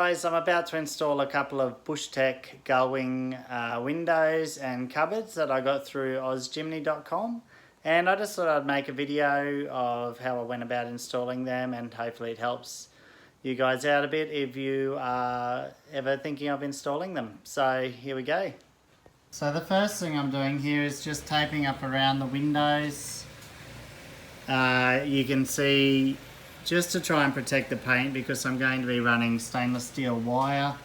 guys, I'm about to install a couple of Bushtech Gullwing windows and cupboards that I got through ozjimny.com, and I just thought I'd make a video of how I went about installing them, and hopefully it helps you guys out a bit if you are ever thinking of installing them. So here we go. So the first thing I'm doing here is just taping up around the windows. You can see, just to try and protect the paint, because I'm going to be running stainless steel wire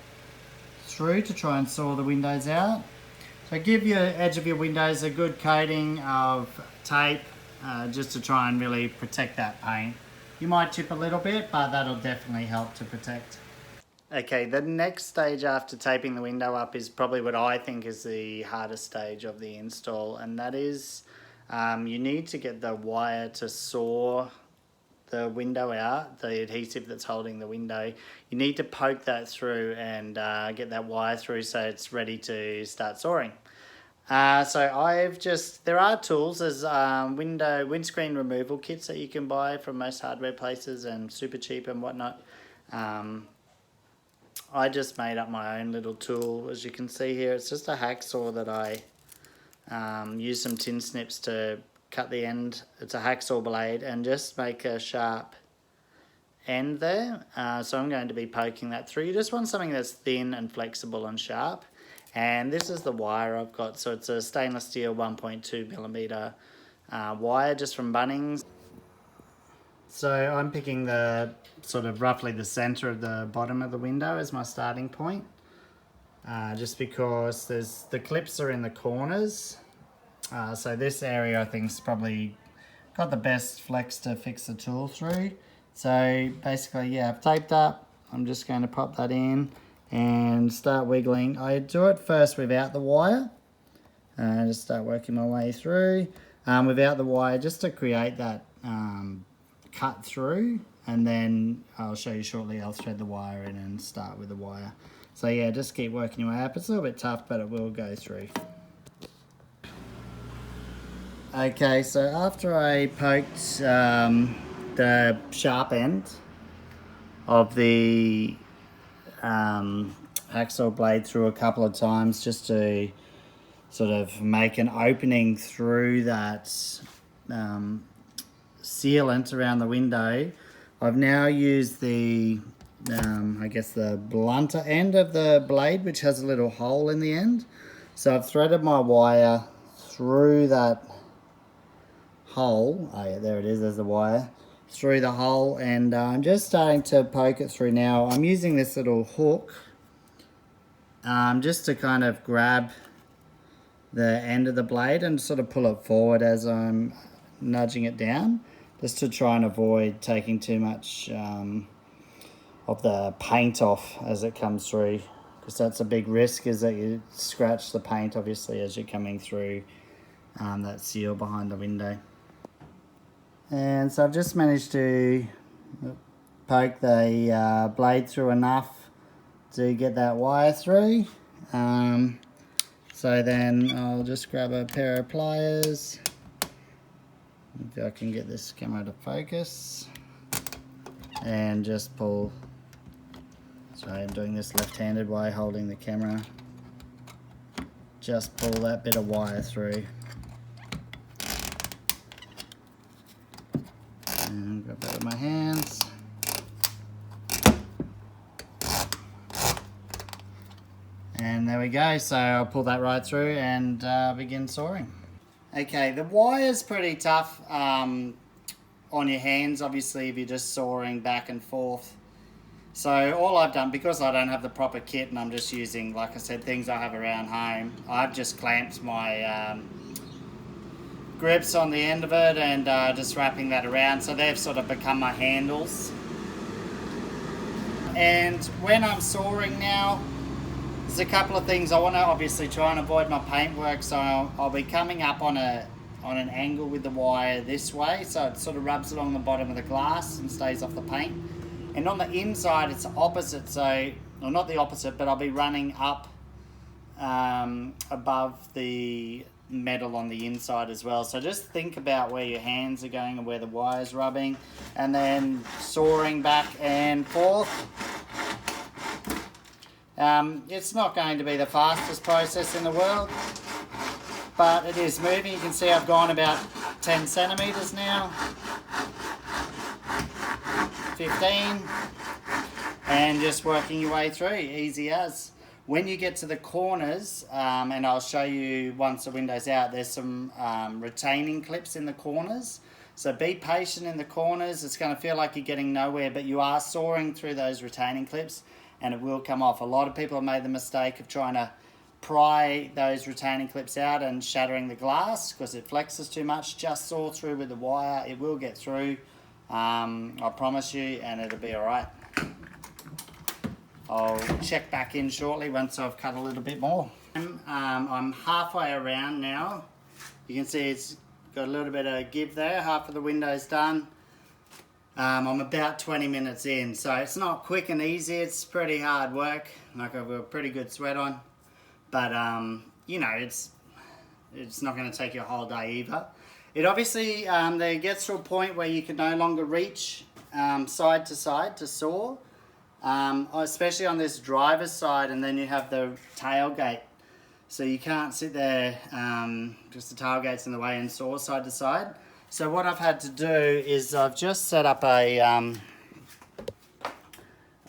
through to try and saw the windows out. So give your edge of your windows a good coating of tape, just to try and really protect that paint. You might chip a little bit, but that'll definitely help to protect. Okay, the next stage after taping the window up is probably what I think is the hardest stage of the install, and that is you need to get the wire to saw the window out, the adhesive that's holding the window. You need to poke that through and get that wire through so it's ready to start sawing. So there are tools, there's windscreen removal kits that you can buy from most hardware places and super cheap and whatnot. I just made up my own little tool. As you can see here, it's just a hacksaw that I use some tin snips to cut the end. It's a hacksaw blade, and just make a sharp end there. So I'm going to be poking that through. You just want something that's thin and flexible and sharp. And this is the wire I've got. So it's a stainless steel 1.2 millimeter wire, just from Bunnings. So I'm picking the sort of roughly the center of the bottom of the window as my starting point. Just because the clips are in the corners. So this area I think is probably got the best flex to fix the tool through. So basically, yeah, I've taped up. I'm just going to pop that in and start wiggling. I do it first without the wire. Just start working my way through without the wire, just to create that cut through, and then I'll show you shortly. I'll thread the wire in and start with the wire. So yeah, just keep working your way up. It's a little bit tough, but it will go through. Okay, so after I poked the sharp end of the hacksaw blade through a couple of times, just to sort of make an opening through that sealant around the window, I've now used the I guess the blunter end of the blade, which has a little hole in the end. So I've threaded my wire through that hole. Oh yeah, there it is, there's the wire. Through the hole, and I'm just starting to poke it through now. I'm using this little hook just to kind of grab the end of the blade and sort of pull it forward as I'm nudging it down, just to try and avoid taking too much of the paint off as it comes through, because that's a big risk, is that you scratch the paint obviously as you're coming through that seal behind the window. And so I've just managed to poke the blade through enough to get that wire through. So then I'll just grab a pair of pliers, if I can get this camera to focus, and just pull. Sorry, I'm doing this left-handed way, holding the camera. Just pull that bit of wire through. And grab that with my hands. And there we go. So I'll pull that right through and begin sawing. Okay, the wire's pretty tough on your hands, obviously, if you're just sawing back and forth. So all I've done, because I don't have the proper kit and I'm just using, like I said, things I have around home, I've just clamped my grips on the end of it and just wrapping that around, so they've sort of become my handles. And when I'm sawing now, there's a couple of things I want to obviously try and avoid my paintwork, so I'll be coming up on an angle with the wire this way, so it sort of rubs along the bottom of the glass and stays off the paint. And on the inside it's the opposite, so, or not the opposite, but I'll be running up above the metal on the inside as well. So just think about where your hands are going and where the wire's rubbing, and then sawing back and forth. It's not going to be the fastest process in the world, but it is moving. You can see I've gone about 10 centimeters now, 15, and just working your way through, easy as. When you get to the corners, and I'll show you once the window's out, there's some retaining clips in the corners. So be patient in the corners. It's going to feel like you're getting nowhere, but you are sawing through those retaining clips and it will come off. A lot of people have made the mistake of trying to pry those retaining clips out and shattering the glass because it flexes too much. Just saw through with the wire. It will get through, I promise you, and it'll be all right. I'll check back in shortly once I've cut a little bit more. I'm halfway around now. You can see it's got a little bit of give there. Half of the window's done. I'm about 20 minutes in, so it's not quick and easy. It's pretty hard work. Like I've got a pretty good sweat on, but you know, it's not going to take you a whole day either. It obviously there gets to a point where you can no longer reach side to side to saw. Especially on this driver's side, and then you have the tailgate, so you can't sit there, just the tailgate's in the way, and saw side to side. So what I've had to do is I've just set up a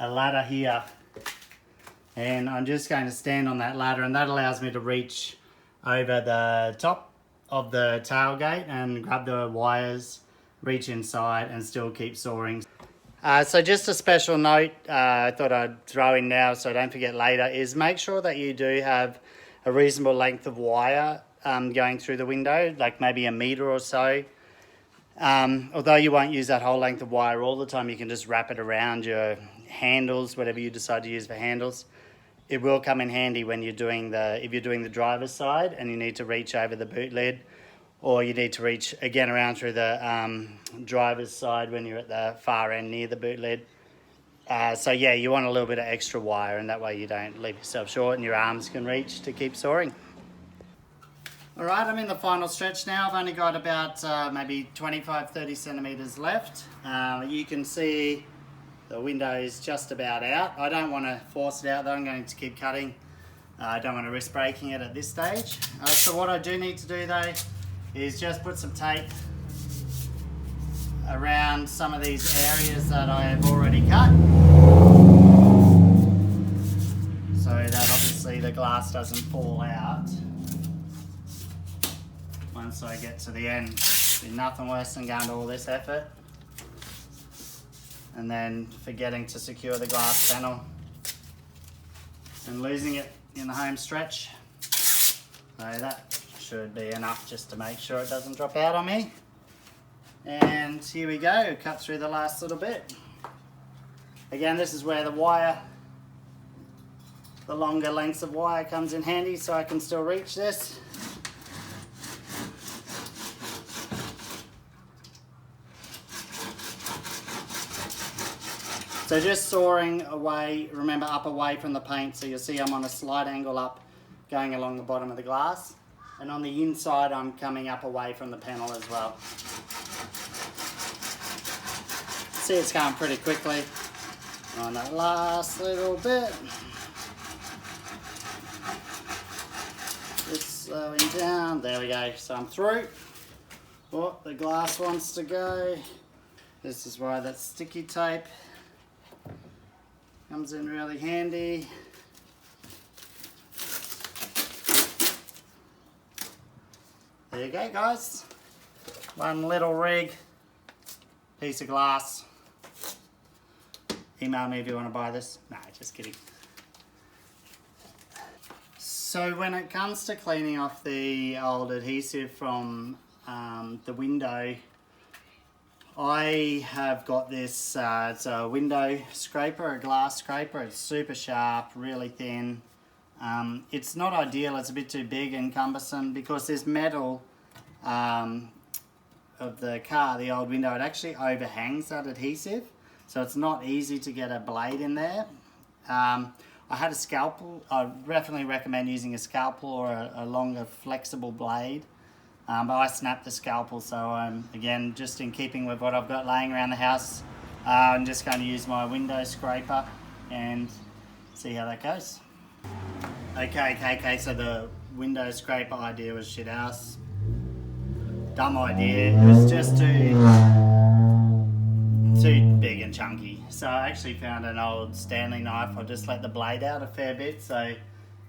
ladder here, and I'm just going to stand on that ladder, and that allows me to reach over the top of the tailgate and grab the wires, reach inside and still keep sawing. So just a special note I thought I'd throw in now so I don't forget later is make sure that you do have a reasonable length of wire going through the window, like maybe a metre or so. Although you won't use that whole length of wire all the time, you can just wrap it around your handles, whatever you decide to use for handles. It will come in handy when you're doing if you're doing the driver's side and you need to reach over the boot lid, or you need to reach again around through the driver's side when you're at the far end near the boot lid. So yeah, you want a little bit of extra wire, and that way you don't leave yourself short and your arms can reach to keep sawing. All right, I'm in the final stretch now. I've only got about maybe 25-30 centimeters left. You can see the window is just about out. I don't want to force it out though. I'm going to keep cutting. I don't want to risk breaking it at this stage. So what I do need to do though is just put some tape around some of these areas that I have already cut, so that obviously the glass doesn't fall out once I get to the end. There'll be nothing worse than going to all this effort and then forgetting to secure the glass panel and losing it in the home stretch. So that should be enough just to make sure it doesn't drop out on me. And here we go, cut through the last little bit. Again, this is where the wire, the longer lengths of wire comes in handy, so I can still reach this. So just sawing away, remember up away from the paint, so you'll see I'm on a slight angle up going along the bottom of the glass. And on the inside I'm coming up away from the panel as well. See, it's going pretty quickly on that last little bit. Just slowing down, there we go, so I'm through. Oh, the glass wants to go. This is why that sticky tape comes in really handy. There you go, guys. One little rig, piece of glass. Email me if you want to buy this. No, just kidding. So when it comes to cleaning off the old adhesive from the window, I have got this, it's a window scraper, a glass scraper. It's super sharp, really thin. It's not ideal, it's a bit too big and cumbersome because this metal of the car, the old window, it actually overhangs that adhesive, so it's not easy to get a blade in there. I had a scalpel. I definitely recommend using a scalpel or a longer flexible blade, but I snapped the scalpel, so again, just in keeping with what I've got laying around the house, I'm just going to use my window scraper and see how that goes. Okay, so the window scraper idea was shit house. Dumb idea. It was just too big and chunky. So I actually found an old Stanley knife. I just let the blade out a fair bit so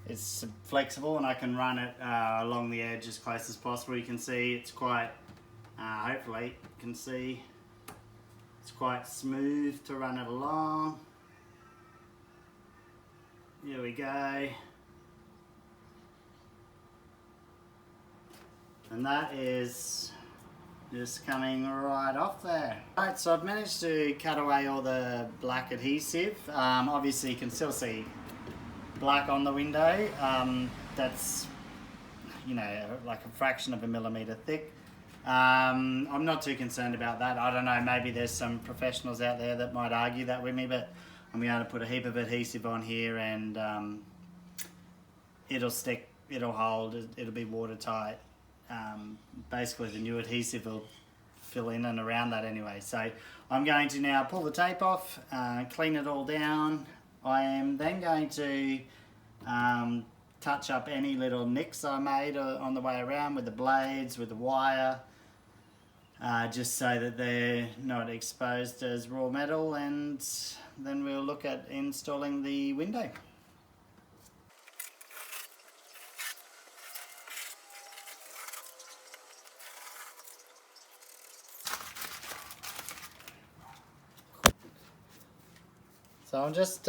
it's flexible and I can run it along the edge as close as possible. You can see it's quite, hopefully you can see it's quite smooth to run it along. Here we go. And that is just coming right off there. Alright, so I've managed to cut away all the black adhesive. Obviously you can still see black on the window. That's, you know, like a fraction of a millimetre thick. I'm not too concerned about that. I don't know, maybe there's some professionals out there that might argue that with me, but I'm going to put a heap of adhesive on here and it'll stick, it'll hold, it'll be watertight. Basically the new adhesive will fill in and around that anyway. So I'm going to now pull the tape off, clean it all down. I am then going to touch up any little nicks I made on the way around with the blades, with the wire, just so that they're not exposed as raw metal, and then we'll look at installing the window. So I'm just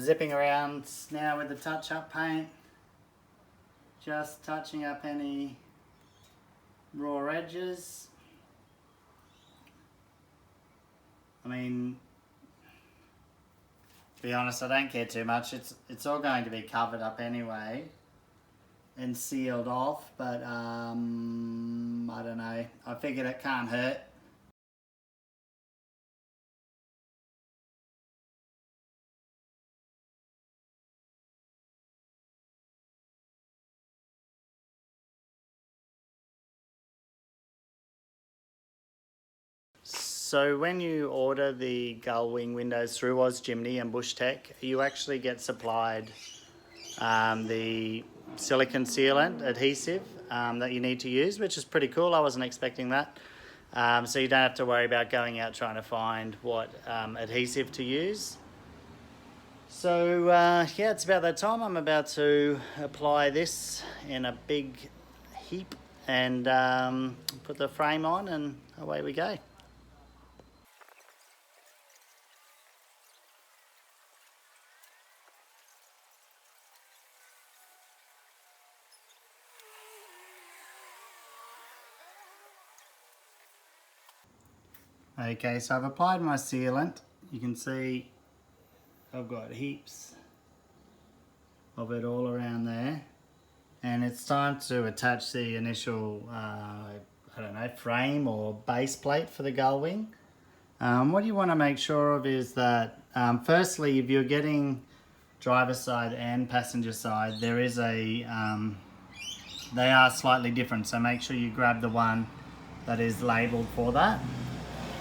zipping around now with the touch-up paint, just touching up any raw edges. I mean, to be honest, I don't care too much. It's all going to be covered up anyway and sealed off, but I don't know. I figured it can't hurt. So when you order the Gullwing windows through Jimny and Bush Tech, you actually get supplied the silicone sealant adhesive that you need to use, which is pretty cool. I wasn't expecting that. So you don't have to worry about going out trying to find what adhesive to use. So yeah, it's about that time. I'm about to apply this in a big heap and put the frame on, and away we go. Okay, so I've applied my sealant. You can see I've got heaps of it all around there. And it's time to attach the initial, I don't know, frame or base plate for the Gullwing. What you want to make sure of is that, firstly, if you're getting driver's side and passenger side, there is a, they are slightly different. So make sure you grab the one that is labelled for that.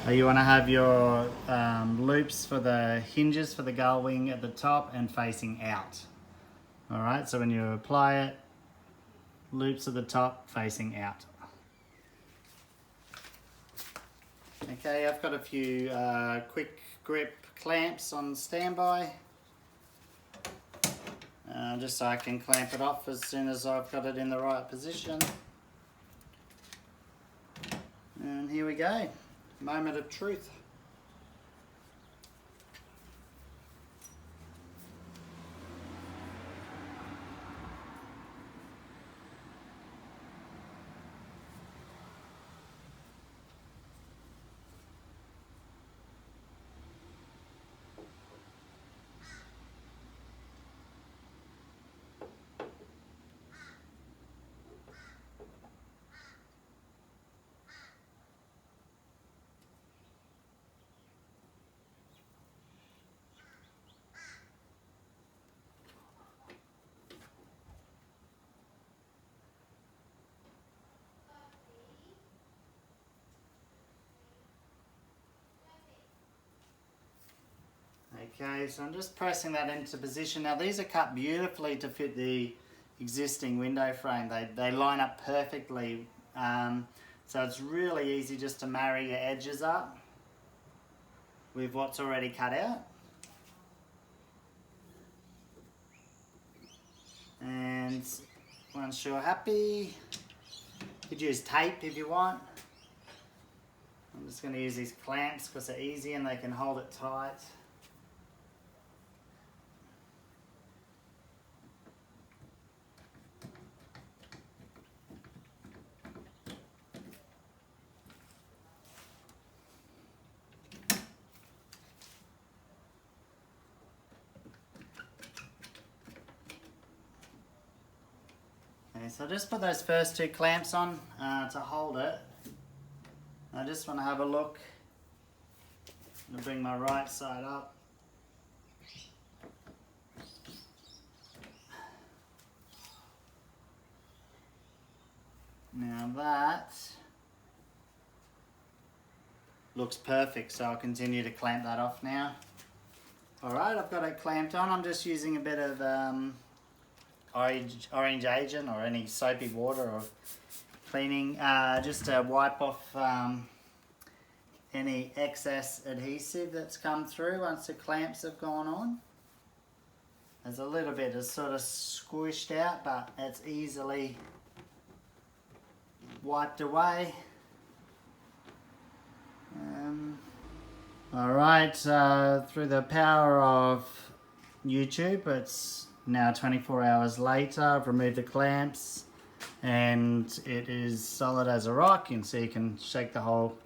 You want to have your loops for the hinges for the Gullwing at the top and facing out. Alright, so when you apply it, loops at the top facing out. Okay, I've got a few quick grip clamps on standby. Just so I can clamp it off as soon as I've got it in the right position. And here we go. Moment of truth. Okay, so I'm just pressing that into position. Now these are cut beautifully to fit the existing window frame. They line up perfectly. So it's really easy just to marry your edges up with what's already cut out. And once you're happy, you could use tape if you want. I'm just going to use these clamps because they're easy and they can hold it tight. Okay, so I just put those first two clamps on to hold it. I just want to have a look. I'm going to bring my right side up. Now that looks perfect, so I'll continue to clamp that off now. Alright, I've got it clamped on. I'm just using a bit of orange agent or any soapy water or cleaning, just to wipe off any excess adhesive that's come through once the clamps have gone on. There's a little bit that's sort of squished out, but it's easily wiped away. Alright, through the power of YouTube, it's now 24 hours later. I've removed the clamps and it is solid as a rock, and so you can shake the whole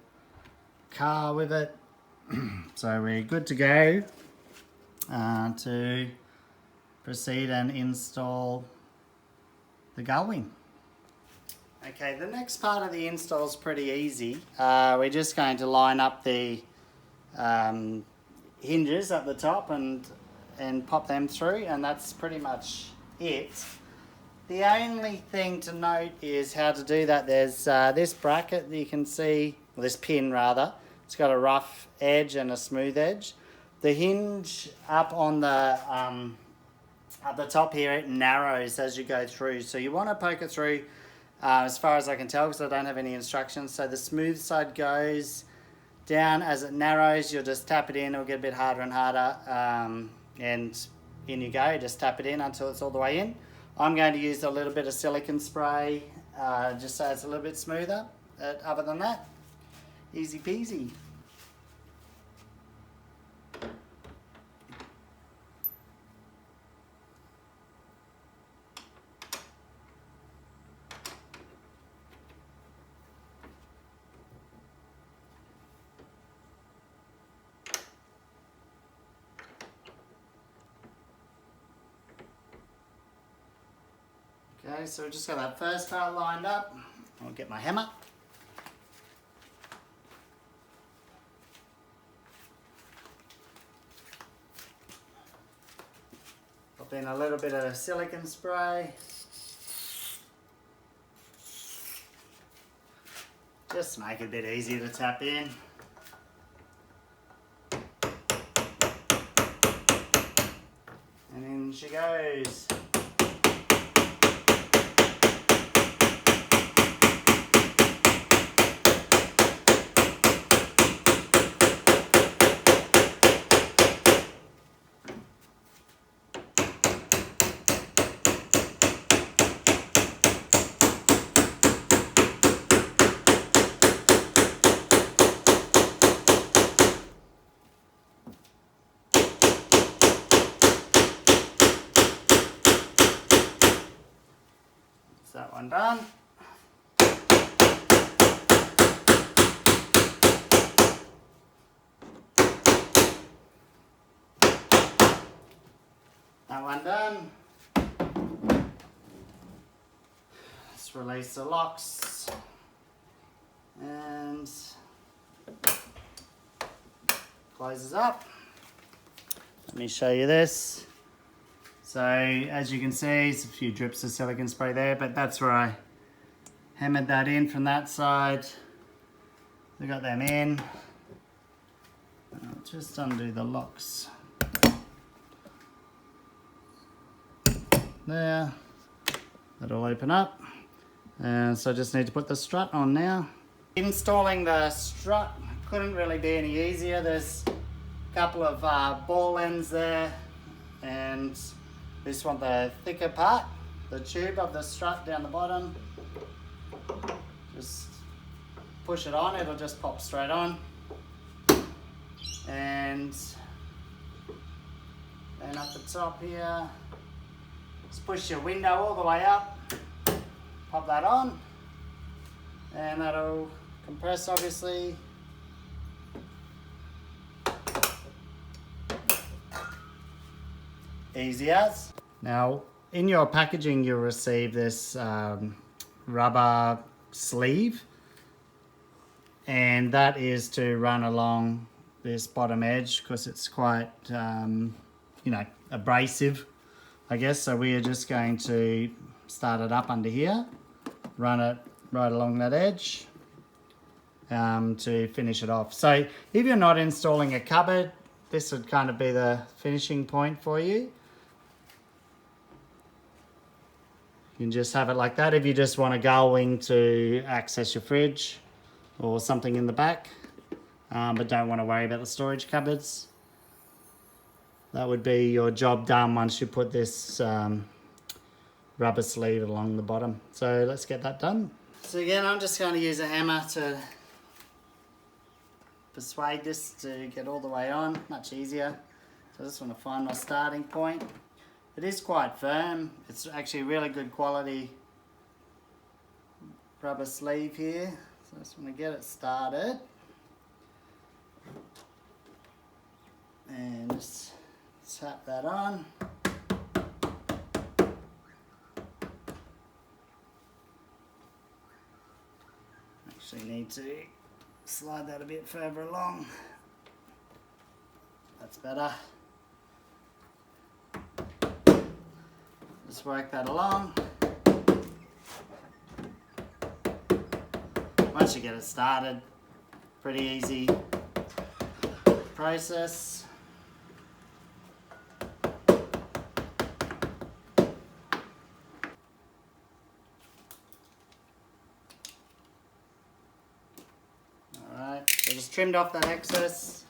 car with it. So we're good to go to proceed and install the Gullwing. Okay, the next part of the install is pretty easy. We're just going to line up the hinges at the top and pop them through, and that's pretty much it. The only thing to note is how to do that. There's this bracket that you can see, or this pin rather. It's got a rough edge and a smooth edge. The hinge up on the at the top here, it narrows as you go through, so you want to poke it through as far as I can tell, because I don't have any instructions. So the smooth side goes down. As it narrows, you'll just tap it in. It'll get a bit harder and harder, and in you go. Just tap it in until it's all the way in. I'm going to use a little bit of silicone spray just so it's a little bit smoother. Other than that, easy peasy. Okay, so we just got that first part lined up. I'll get my hammer. Pop in a little bit of silicone spray. Just to make it a bit easier to tap in. And in she goes. That one done. That one done. Let's release the locks and closes up. Let me show you this. So as you can see, there's a few drips of silicone spray there, but that's where I hammered that in from that side. We got them in. I'll just undo the locks. there. That'll open up. And so I just need to put the strut on now. Installing the strut couldn't really be any easier. There's a couple of ball ends there, and this one, the thicker part, the tube of the strut down the bottom. Just push it on, it'll just pop straight on. And then at the top here, just push your window all the way up, pop that on, and that'll compress obviously. Easy as. Now in your packaging you'll receive this rubber sleeve, and that is to run along this bottom edge because it's quite you know, abrasive, I guess. So we are just going to start it up under here, run it right along that edge to finish it off. So if you're not installing a cupboard, this would kind of be the finishing point for you. You can just have it like that if you just want a gullwing to access your fridge or something in the back, but don't want to worry about the storage cupboards. That would be your job done once you put this rubber sleeve along the bottom. So let's get that done. So again, I'm just going to use a hammer to persuade this to get all the way on, much easier. So I just want to find my starting point. It is quite firm. It's actually really good quality rubber sleeve here. So I just want to get it started. And just tap that on. Actually need to slide that a bit further along. That's better. Just work that along. Once you get it started, pretty easy process. Alright, so just trimmed off that excess.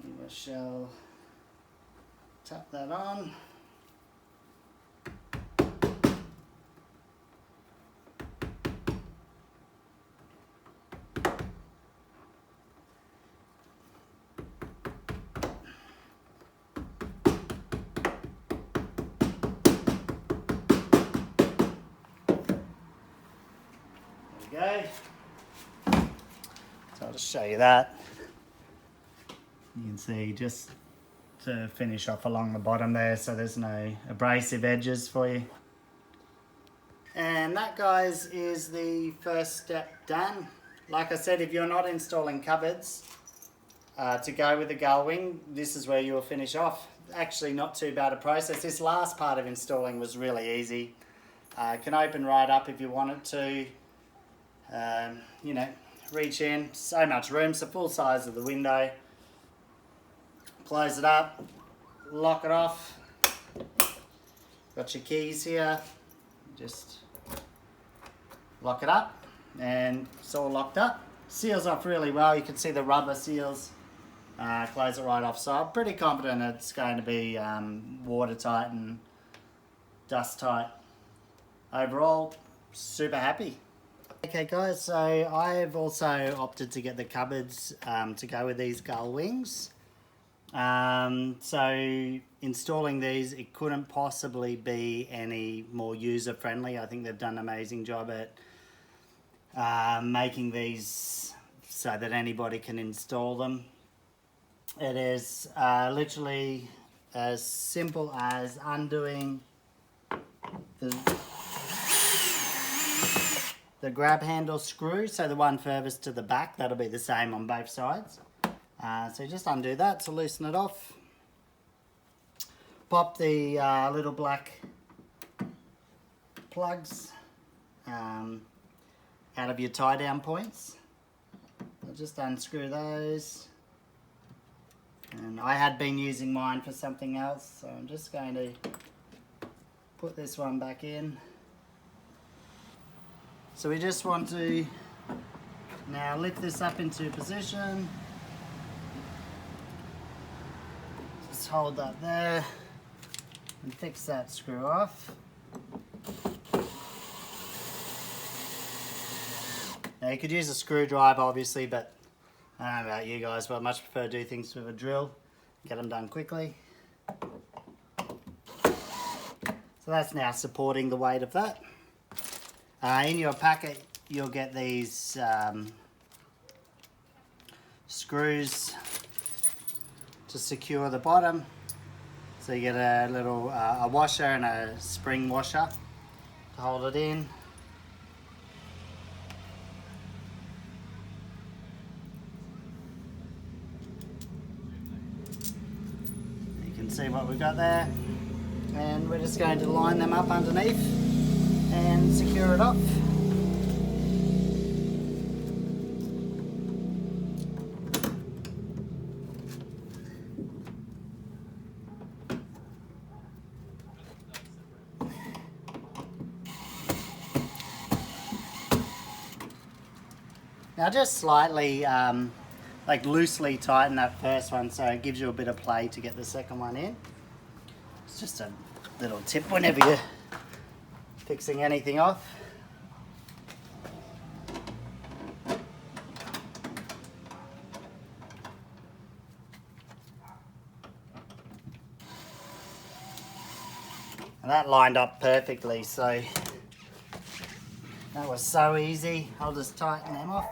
We shall tap that on. Go. So I'll just show you that. You can see just to finish off along the bottom there, so there's no abrasive edges for you. And that, guys, is the first step done. Like I said, if you're not installing cupboards to go with the Gullwing, this is where you'll finish off. Actually not too bad a process. This last part of installing was really easy. It can open right up if you want it to. You know, reach in, so much room, it's the full size of the window. Close it up, lock it off. Got your keys here, just lock it up and it's all locked up. Seals off really well, you can see the rubber seals, close it right off. So I'm pretty confident it's going to be watertight and dust tight. Overall, super happy. Okay guys, so I've also opted to get the cupboards to go with these Gullwings. So installing these, it couldn't possibly be any more user friendly. I think they've done an amazing job at making these so that anybody can install them. It is literally as simple as undoing the grab handle screw, so the one furthest to the back, that'll be the same on both sides. So just undo that to loosen it off. Pop the little black plugs out of your tie down points. I'll just unscrew those. And I had been using mine for something else, so I'm just going to put this one back in. So we just want to now lift this up into position. Just hold that there and fix that screw off. Now you could use a screwdriver obviously, but I don't know about you guys, but I much prefer to do things with a drill, get them done quickly. So that's now supporting the weight of that. In your packet you'll get these screws to secure the bottom. So you get a little a washer and a spring washer to hold it in. You can see what we've got there. And we're just going to line them up underneath and secure it off. Now just slightly, like loosely tighten that first one so it gives you a bit of play to get the second one in. It's just a little tip whenever you're fixing anything off. And that lined up perfectly, so that was so easy. I'll just tighten them off.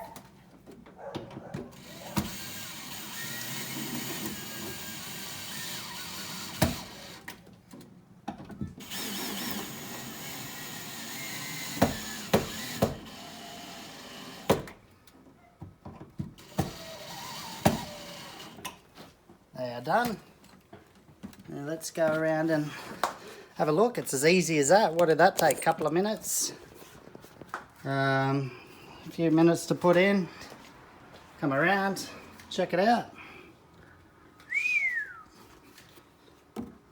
They are done. Now let's go around and have a look. It's as easy as that. What did that take? A couple of minutes. A few minutes to put in. Come around, check it out.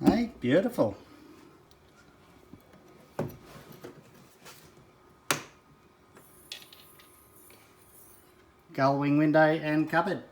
Hey, beautiful. Gullwing window and cupboard.